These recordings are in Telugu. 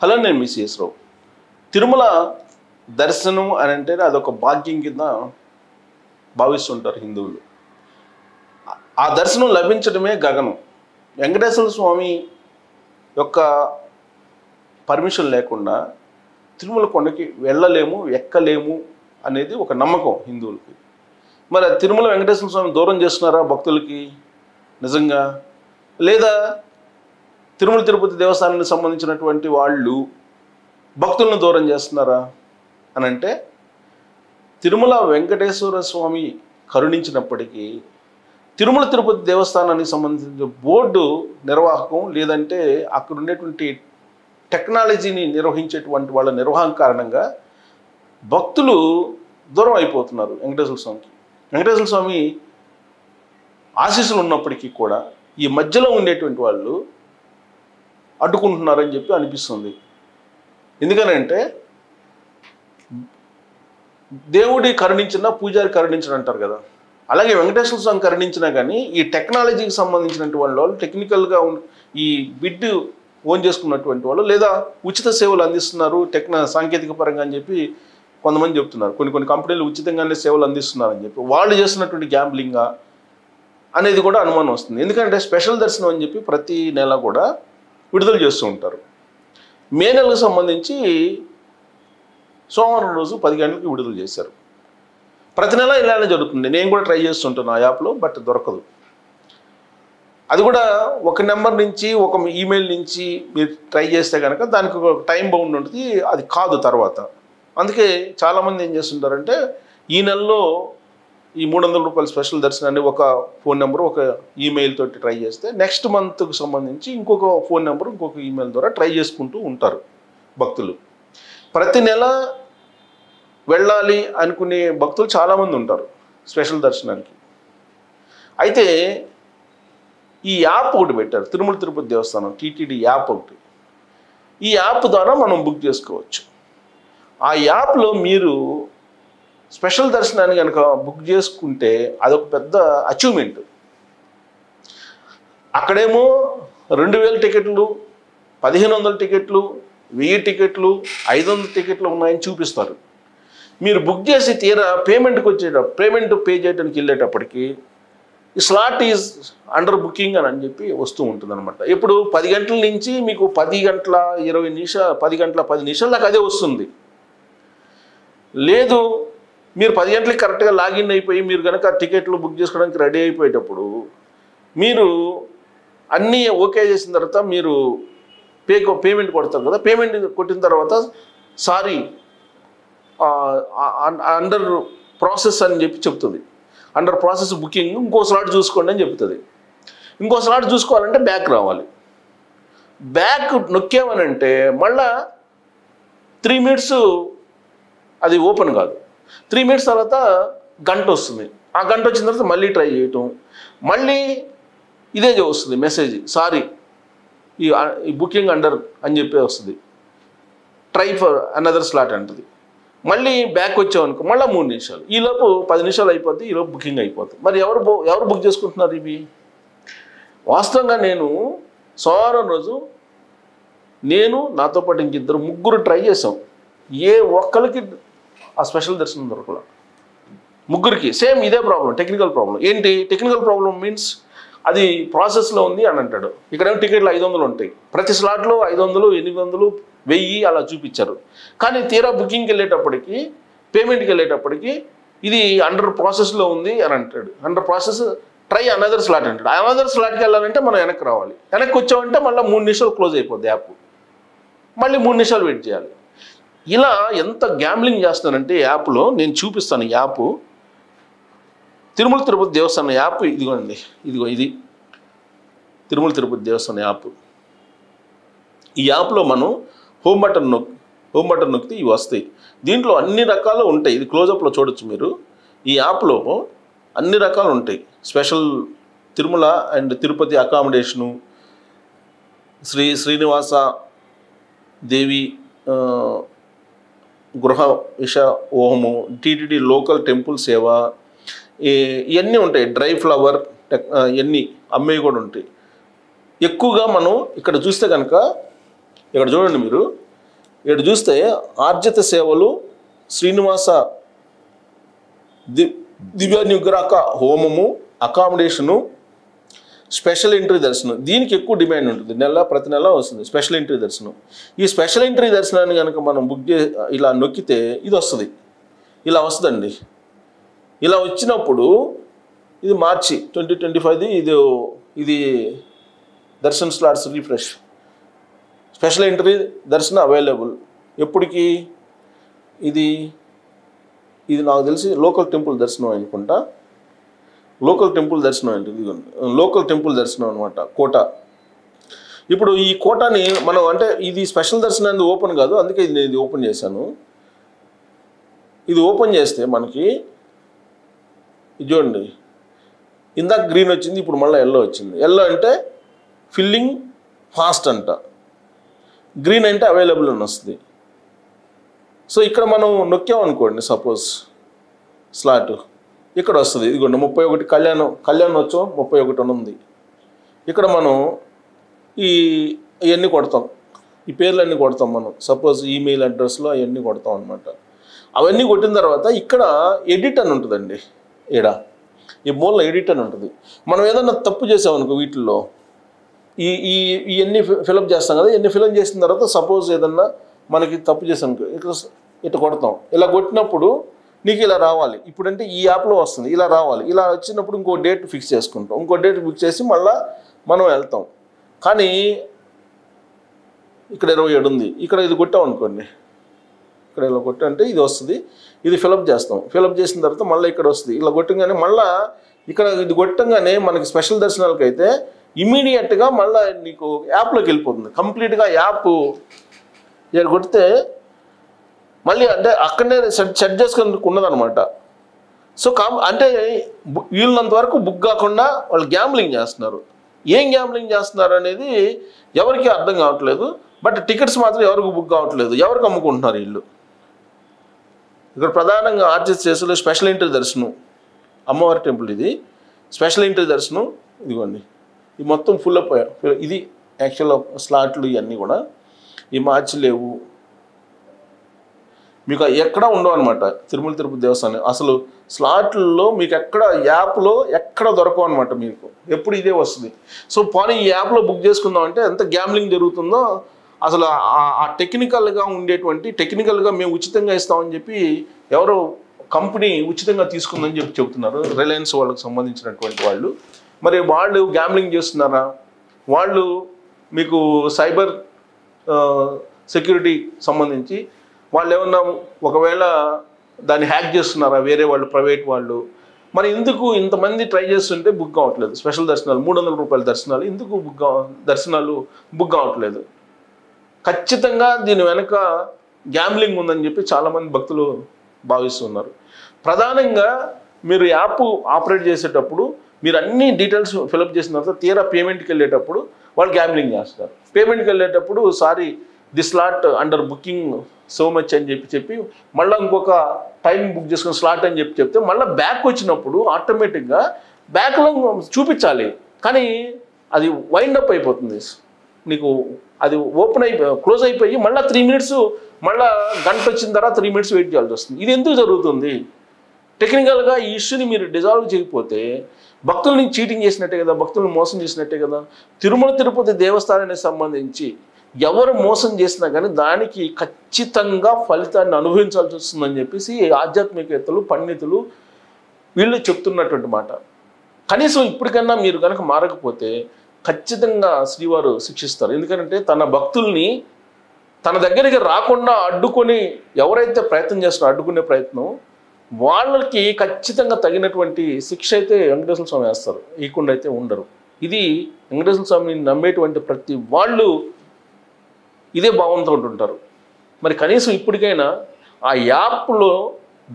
హలో, నేను మీ సిఎస్ రావు. తిరుమల దర్శనం అని అంటే అదొక భాగ్యం కింద భావిస్తుంటారు హిందువులు. ఆ దర్శనం లభించడమే గగనం. వెంకటేశ్వర స్వామి యొక్క పర్మిషన్ లేకుండా తిరుమల కొండకి వెళ్ళలేము, ఎక్కలేము అనేది ఒక నమ్మకం హిందువులకి. మరి తిరుమల వెంకటేశ్వర స్వామి దూరం చేస్తున్నారా భక్తులకి నిజంగా? లేదా తిరుమల తిరుపతి దేవస్థానానికి సంబంధించినటువంటి వాళ్ళు భక్తులను దూరం చేస్తున్నారా అని అంటే, తిరుమల వెంకటేశ్వర స్వామి కరుణించినప్పటికీ తిరుమల తిరుపతి దేవస్థానానికి సంబంధించిన బోర్డు నిర్వాహకం లేదంటే అక్కడ ఉండేటువంటి టెక్నాలజీని నిర్వహించేటువంటి వాళ్ళ నిర్వహణ కారణంగా భక్తులు దూరం అయిపోతున్నారు వెంకటేశ్వర స్వామికి. వెంకటేశ్వర స్వామి ఆశీస్సులు ఉన్నప్పటికీ కూడా ఈ మధ్యలో ఉండేటువంటి వాళ్ళు అడ్డుకుంటున్నారని చెప్పి అనిపిస్తుంది. ఎందుకనంటే దేవుడి కరుణించినా పూజారి కరుణించిన అంటారు కదా, అలాగే వెంకటేశ్వర స్వామి కరుణించినా కానీ ఈ టెక్నాలజీకి సంబంధించినటువంటి వాళ్ళు టెక్నికల్గా ఈ బిడ్ ఓన్ చేసుకున్నటువంటి వాళ్ళు లేదా ఉచిత సేవలు అందిస్తున్నారు సాంకేతిక పరంగా అని చెప్పి కొంతమంది చెప్తున్నారు. కొన్ని కంపెనీలు ఉచితంగానే సేవలు అందిస్తున్నారని చెప్పి వాళ్ళు చేస్తున్నటువంటి గ్యాంబ్లింగా అనేది కూడా అనుమానం వస్తుంది. ఎందుకంటే స్పెషల్ దర్శనం అని చెప్పి ప్రతి నెల కూడా విడుదల చేస్తూ ఉంటారు. మే నెలకు సంబంధించి సోమవారం రోజు 10 గంటలకి విడుదల చేశారు. ప్రతి నెల ఇలానే జరుగుతుంది. నేను కూడా ట్రై చేస్తుంటాను ఆ యాప్లో, బట్ దొరకదు. అది కూడా ఒక నెంబర్ నుంచి ఒక ఈమెయిల్ నుంచి మీరు ట్రై చేస్తే కనుక దానికి ఒక టైం బౌండ్ ఉంటుంది, అది కాదు తర్వాత. అందుకే చాలామంది ఏం చేస్తుంటారంటే ఈ నెలలో ఈ 300 రూపాయల స్పెషల్ దర్శనాన్ని ఒక ఫోన్ నెంబర్ ఒక ఈమెయిల్ తోటి ట్రై చేస్తే నెక్స్ట్ మంత్కి సంబంధించి ఇంకొక ఫోన్ నెంబర్ ఇంకొక ఈమెయిల్ ద్వారా ట్రై చేసుకుంటూ ఉంటారు భక్తులు. ప్రతి నెల వెళ్ళాలి అనుకునే భక్తులు చాలామంది ఉంటారు స్పెషల్ దర్శనానికి. అయితే ఈ యాప్ ఒకటి పెట్టారు, తిరుమల తిరుపతి దేవస్థానం టీటీడీ యాప్ ఒకటి. ఈ యాప్ ద్వారా మనం బుక్ చేసుకోవచ్చు. ఆ యాప్లో మీరు స్పెషల్ దర్శనాన్ని కనుక బుక్ చేసుకుంటే అదొక పెద్ద అచీవ్మెంట్. అక్కడేమో 2000 టికెట్లు, 1500 టికెట్లు, 1000 టికెట్లు, 500 టికెట్లు ఉన్నాయని చూపిస్తారు. మీరు బుక్ చేసి తీరా పేమెంట్ పే చేయడానికి వెళ్ళేటప్పటికి ఈ స్లాట్ ఈజ్ అండర్ బుకింగ్ అని చెప్పి వస్తూ ఉంటుంది అనమాట. ఇప్పుడు 10 గంటల నుంచి మీకు 10 గంటల 20 నిమిషాలు 10 గంటల 10 నిమిషాలు దాకా అదే వస్తుంది. లేదు మీరు 10 గంటలకి కరెక్ట్గా లాగిన్ అయిపోయి మీరు కనుక టికెట్లు బుక్ చేసుకోవడానికి రెడీ అయిపోయేటప్పుడు మీరు అన్నీ ఓకే చేసిన తర్వాత మీరు పేమెంట్ కొడతారు కదా. పేమెంట్ కొట్టిన తర్వాత సారీ అండర్ ప్రాసెస్ అని చెప్పి చెప్తుంది. అండర్ ప్రాసెస్ బుకింగ్, ఇంకో స్లాట్ చూసుకోండి అని చెప్తుంది. ఇంకో స్లాట్ చూసుకోవాలంటే బ్యాక్ రావాలి. బ్యాక్ నొక్కామనంటే మళ్ళా 3 మినిట్స్ అది ఓపెన్ కాదు. 3 మినిట్స్ తర్వాత గంట వస్తుంది. ఆ గంట వచ్చిన తర్వాత మళ్ళీ ట్రై చేయటం, మళ్ళీ ఇదే వస్తుంది మెసేజ్, సారీ ఈ బుకింగ్ అండర్ అని చెప్పి వస్తుంది, ట్రై ఫర్ అనదర్ స్లాట్ అంటుంది. మళ్ళీ బ్యాక్ వచ్చామనుకో మళ్ళీ 3 నిమిషాలు, ఈలోపు 10 నిమిషాలు అయిపోద్ది, ఈలోపు బుకింగ్ అయిపోతుంది. మరి ఎవరు బుక్ చేసుకుంటున్నారు ఇవి? వాస్తవంగా నేను సోమవారం రోజు నాతో పాటు ఇంకిద్దరు ముగ్గురు ట్రై చేసాం. ఏ ఒక్కరికి ఆ స్పెషల్ దర్శనం దొరకల. ముగ్గురికి సేమ్ ఇదే ప్రాబ్లం, టెక్నికల్ ప్రాబ్లం. ఏంటి టెక్నికల్ ప్రాబ్లం మీన్స్ అది ప్రాసెస్లో ఉంది అని అంటాడు. ఇక్కడేమో టికెట్లు 500 ఉంటాయి, ప్రతి స్లాట్లో 500, 800, 1000 అలా చూపించారు. కానీ తీరా బుకింగ్కి వెళ్ళేటప్పటికి పేమెంట్కి వెళ్ళేటప్పటికి ఇది అండర్ ప్రాసెస్లో ఉంది అని అంటాడు. Under process try another slot అంటాడు. అనదర్ స్లాట్కి వెళ్ళాలంటే మనం వెనక్కి రావాలి. వెనక్కి వచ్చామంటే మళ్ళీ 3 నిమిషాలు క్లోజ్ అయిపోద్ది యాప్, మళ్ళీ 3 నిమిషాలు వెయిట్ చేయాలి. ఇలా ఎంత గ్యాంబ్లింగ్ చేస్తానంటే యాప్లో నేను చూపిస్తాను. యాప్ తిరుమల తిరుపతి దేవస్థానం యాప్ ఇదిగోండి, ఇది తిరుమల తిరుపతి దేవస్థానం యాప్. ఈ యాప్లో మనం హోమ్ బటన్ నొక్కితే ఇవి వస్తాయి. దీంట్లో అన్ని రకాలు ఉంటాయి. ఇది క్లోజప్లో చూడొచ్చు మీరు. ఈ యాప్లో అన్ని రకాలు ఉంటాయి. Special Tirumala and Tirupati accommodation, Srinivasa దేవి గృహ విష హోమము, టీటీడీ లోకల్ టెంపుల్ సేవ, ఇవన్నీ ఉంటాయి. డ్రై ఫ్లవర్ ఇవన్నీ అమ్మేవి కూడా ఉంటాయి. ఎక్కువగా మనం ఇక్కడ చూస్తే కనుక ఇక్కడ చూడండి మీరు, ఇక్కడ చూస్తే ఆర్జిత సేవలు శ్రీనివాస దివ్య నిగ్రహ హోమము, అకామిడేషను, స్పెషల్ ఎంట్రీ దర్శనం. దీనికి ఎక్కువ డిమాండ్ ఉంటుంది, ప్రతి నెల వస్తుంది స్పెషల్ ఎంట్రీ దర్శనం. ఈ స్పెషల్ ఎంట్రీ దర్శనాన్ని కనుక మనం బుక్ ఇలా నొక్కితే ఇది వస్తుంది, ఇలా వస్తుందండి. ఇలా వచ్చినప్పుడు ఇది మార్చి 2025 ఇది Darshan slots refresh. Special entry దర్శనం అవైలబుల్ ఎప్పటికి? ఇది నాకు తెలిసి లోకల్ టెంపుల్ దర్శనం అనుకుంటా. లోకల్ టెంపుల్ దర్శనం అంటే లోకల్ టెంపుల్ దర్శనం అనమాట, కోట. ఇప్పుడు ఈ కోటాని మనం అంటే ఇది స్పెషల్ దర్శనాన్ని ఓపెన్ కాదు, అందుకే ఇది ఓపెన్ చేశాను. ఇది ఓపెన్ చేస్తే మనకి ఇది చూడండి, ఇందాక గ్రీన్ వచ్చింది, ఇప్పుడు మళ్ళీ ఎల్లో వచ్చింది. ఎల్లో అంటే ఫిల్లింగ్ ఫాస్ట్ అంట, గ్రీన్ అంటే అవైలబుల్ అని వస్తుంది. సో ఇక్కడ మనం నొక్కామనుకోండి, సపోజ్ స్లాట్ ఇక్కడ వస్తుంది, ఇదిగోండి 31 కళ్యాణోత్సవం 31 అని ఉంది. ఇక్కడ మనం ఇవన్నీ కొడతాం, ఈ పేర్లన్నీ కొడతాం మనం. సపోజ్ ఈమెయిల్ అడ్రస్లో అవన్నీ కొడతాం అనమాట. అవన్నీ కొట్టిన తర్వాత ఇక్కడ ఎడిట్ అని ఉంటుందండి. ఈ మూలలో ఎడిట్ అని ఉంటుంది. మనం ఏదన్నా తప్పు చేసామనుకో వీటిల్లో ఇవన్నీ ఫిలప్ చేస్తాం కదా, ఇవన్నీ ఫిలప్ చేసిన తర్వాత సపోజ్ ఏదన్నా మనకి తప్పు చేసాం ఇట్లా కొడతాం. ఇలా కొట్టినప్పుడు నీకు ఇలా రావాలి. ఇప్పుడంటే ఈ యాప్లో వస్తుంది, ఇలా రావాలి. ఇలా వచ్చినప్పుడు ఇంకో డేట్ ఫిక్స్ చేసుకుంటాం, ఇంకో డేట్ ఫిక్స్ చేసి మళ్ళీ మనం వెళ్తాం. కానీ ఇక్కడ 27 ఉంది, ఇక్కడ ఇది కొట్టాం అనుకోండి, ఇక్కడ ఇలా కొట్టంటే ఇది వస్తుంది, ఇది ఫిలప్ చేస్తాం. ఫిలప్ చేసిన తర్వాత మళ్ళీ ఇక్కడ వస్తుంది. ఇలా కొట్టంగానే మళ్ళీ ఇక్కడ ఇది కొట్టంగానే మనకి స్పెషల్ దర్శనాలకు అయితే ఇమీడియట్గా మళ్ళీ నీకు యాప్లోకి వెళ్ళిపోతుంది. కంప్లీట్గా యాప్ ఇక్కడ కొడితే మళ్ళీ అంటే అక్కడనే సెట్ చేసుకుని ఉన్నదనమాట. సో అంటే వీళ్ళంత వరకు బుక్ కాకుండా వాళ్ళు గ్యాంబ్లింగ్ చేస్తున్నారు. ఏం గ్యాంబ్లింగ్ చేస్తున్నారు అనేది ఎవరికి అర్థం కావట్లేదు. బట్ టికెట్స్ మాత్రం ఎవరికి బుక్ కావట్లేదు, ఎవరికి అమ్ముకుంటున్నారు వీళ్ళు. ఇక్కడ ప్రధానంగా ఆర్జిత చేసే స్పెషల్ ఎంట్రీ దర్శనం, అమ్మవారి టెంపుల్ ఇది. స్పెషల్ ఎంట్రీ దర్శనం ఇదిగోండి, ఇది మొత్తం ఫుల్ అప్. ఇది యాక్చువల్ స్లాట్లు ఇవన్నీ కూడా ఈ మార్చి లేవు, మీకు ఎక్కడ ఉండవు అనమాట. తిరుమల తిరుపతి దేవస్థానం అసలు స్లాట్లలో మీకు ఎక్కడ యాప్లో ఎక్కడ దొరకవు అనమాట. మీకు ఎప్పుడు ఇదే వస్తుంది. సో పోనీ ఈ యాప్లో బుక్ చేసుకుందాం అంటే ఎంత గ్యాంబ్లింగ్ జరుగుతుందో అసలు. ఆ టెక్నికల్గా ఉండేటువంటి టెక్నికల్గా మేము ఉచితంగా ఇస్తామని చెప్పి ఎవరో కంపెనీ ఉచితంగా తీసుకుందని చెప్పి చెబుతున్నారు, రిలయన్స్ వాళ్ళకి సంబంధించినటువంటి వాళ్ళు. మరి వాళ్ళు గ్యాంబ్లింగ్ చేస్తున్నారా? వాళ్ళు మీకు సైబర్ సెక్యూరిటీ సంబంధించి వాళ్ళు ఏమన్నా ఒకవేళ దాన్ని హ్యాక్ చేస్తున్నారా వేరే వాళ్ళు, ప్రైవేట్ వాళ్ళు? మరి ఎందుకు ఇంతమంది ట్రై చేస్తుంటే బుక్ కావట్లేదు? స్పెషల్ దర్శనాలు 300 రూపాయల దర్శనాలు ఎందుకు దర్శనాలు బుక్ కావట్లేదు? ఖచ్చితంగా దీని వెనక గ్యాంబ్లింగ్ ఉందని చెప్పి చాలామంది భక్తులు భావిస్తున్నారు. ప్రధానంగా మీరు యాప్ ఆపరేట్ చేసేటప్పుడు మీరు అన్ని డీటెయిల్స్ ఫిలప్ చేసిన తర్వాత తీరా పేమెంట్కి వెళ్ళేటప్పుడు వాళ్ళు గ్యాంబ్లింగ్ చేస్తారు. పేమెంట్కి వెళ్ళేటప్పుడు sorry the slot under booking so much అని చెప్పి మళ్ళీ ఇంకొక టైం బుక్ చేసుకుని స్లాట్ అని చెప్తే మళ్ళీ బ్యాక్ వచ్చినప్పుడు ఆటోమేటిక్గా బ్యాక్లో చూపించాలి, కానీ అది వైండ్ అప్ అయిపోతుంది. నీకు అది ఓపెన్ క్లోజ్ అయిపోయి మళ్ళీ 3 మినిట్స్ మళ్ళీ గంట వచ్చిన తర్వాత 3 మినిట్స్ వెయిట్ చేయాల్సి వస్తుంది. ఇది ఎందుకు జరుగుతుంది? టెక్నికల్గా ఈ ఇష్యూని మీరు డిజాల్వ్ చేయకపోతే భక్తుల్ని చీటింగ్ చేసినట్టే కదా, భక్తులను మోసం చేసినట్టే కదా. తిరుమల తిరుపతి దేవస్థానానికి సంబంధించి ఎవరు మోసం చేసినా కానీ దానికి ఖచ్చితంగా ఫలితాన్ని అనుభవించాల్సి వస్తుందని చెప్పేసి ఆధ్యాత్మికవేత్తలు, పండితులు వీళ్ళు చెప్తున్నటువంటి మాట. కనీసం ఇప్పటికన్నా మీరు కనుక మారకపోతే ఖచ్చితంగా శ్రీవారు శిక్షిస్తారు. ఎందుకంటే తన భక్తుల్ని తన దగ్గరికి రాకుండా అడ్డుకొని ఎవరైతే ప్రయత్నం చేస్తున్నారో అడ్డుకునే ప్రయత్నం వాళ్ళకి ఖచ్చితంగా తగినటువంటి శిక్ష అయితే వెంకటేశ్వర స్వామి వేస్తారు, ఇకుండా అయితే ఉండరు. ఇది వెంకటేశ్వర స్వామిని నమ్మేటువంటి ప్రతి వాళ్ళు ఇదే భావంతో ఉంటుంటారు. మరి కనీసం ఇప్పటికైనా ఆ యాప్లో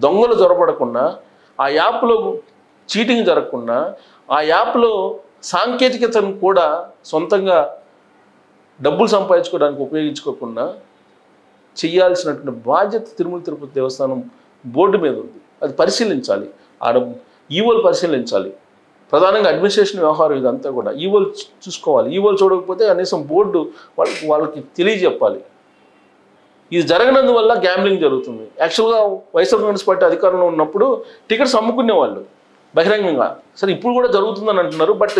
దొంగలు జొరబడకుండా, ఆ యాప్లో చీటింగ్ జరగకుండా, ఆ యాప్లో సాంకేతికతను కూడా సొంతంగా డబ్బులు సంపాదించుకోవడానికి ఉపయోగించుకోకుండా చేయాల్సినటువంటి బాధ్యత తిరుమల తిరుపతి దేవస్థానం బోర్డు మీద ఉంది. అది పరిశీలించాలి, ఆడ ఈవోలు పరిశీలించాలి. ప్రధానంగా అడ్మినిస్ట్రేషన్ వ్యవహారం ఇదంతా కూడా ఈవోలు చూసుకోవాలి. ఈవోలు చూడకపోతే కనీసం బోర్డు వాళ్ళకి తెలియజెప్పాలి. ఇది జరగనందువల్ల గ్యాంబ్లింగ్ జరుగుతుంది. యాక్చువల్గా వైఎస్ఆర్ కాంగ్రెస్ పార్టీ అధికారంలో ఉన్నప్పుడు టికెట్స్ అమ్ముకునేవాళ్ళు బహిరంగంగా. సరే ఇప్పుడు కూడా జరుగుతుందని అంటున్నారు, బట్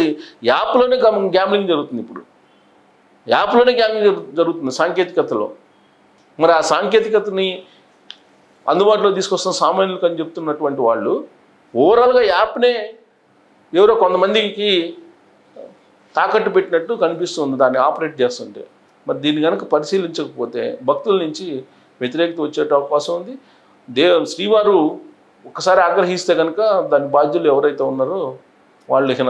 యాప్లోనే గ్యాంబ్లింగ్ జరుగుతుంది. ఇప్పుడు యాప్లోనే గ్యాంబ్లింగ్ జరుగుతుంది సాంకేతికతలో. మరి ఆ సాంకేతికతని అందుబాటులో తీసుకొస్తున్న సామాన్యులకు అని చెప్తున్నటువంటి వాళ్ళు ఓవరాల్గా యాప్నే ఎవరో కొంతమందికి తాకట్టు పెట్టినట్టు కనిపిస్తుంది దాన్ని ఆపరేట్ చేస్తుంటే. మరి దీన్ని కనుక పరిశీలించకపోతే భక్తుల నుంచి వ్యతిరేకత వచ్చే అవకాశం ఉంది. శ్రీవారు ఒకసారి ఆగ్రహిస్తే కనుక దాని బాధ్యులు ఎవరైతే ఉన్నారో వాళ్ళు ఇక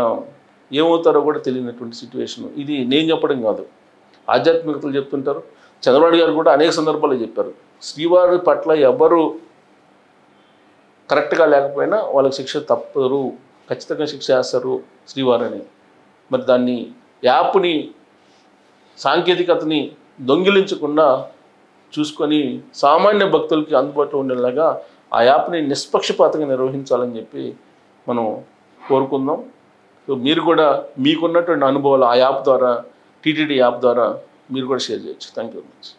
ఏమవుతారో కూడా తెలియనటువంటి సిచ్యువేషన్. ఇది నేను చెప్పడం కాదు, ఆధ్యాత్మికతలు చెప్తుంటారు. చంద్రబాబు గారు కూడా అనేక సందర్భాల్లో చెప్పారు, శ్రీవారి పట్ల ఎవరు కరెక్ట్గా లేకపోయినా వాళ్ళకి శిక్ష తప్పరు, ఖచ్చితంగా శిక్ష వేస్తారు శ్రీవారిని. మరి దాన్ని యాప్ని సాంకేతికతని దొంగిలించకుండా చూసుకొని సామాన్య భక్తులకి అందుబాటులో ఉండేలాగా ఆ యాప్ని నిష్పక్షపాతంగా నిర్వహించాలని చెప్పి మనం కోరుకుందాం. సో మీరు కూడా మీకున్నటువంటి అనుభవాలు ఆ యాప్ ద్వారా, టీటీడీ యాప్ ద్వారా మీరు కూడా షేర్ చేయొచ్చు. Thank you very much.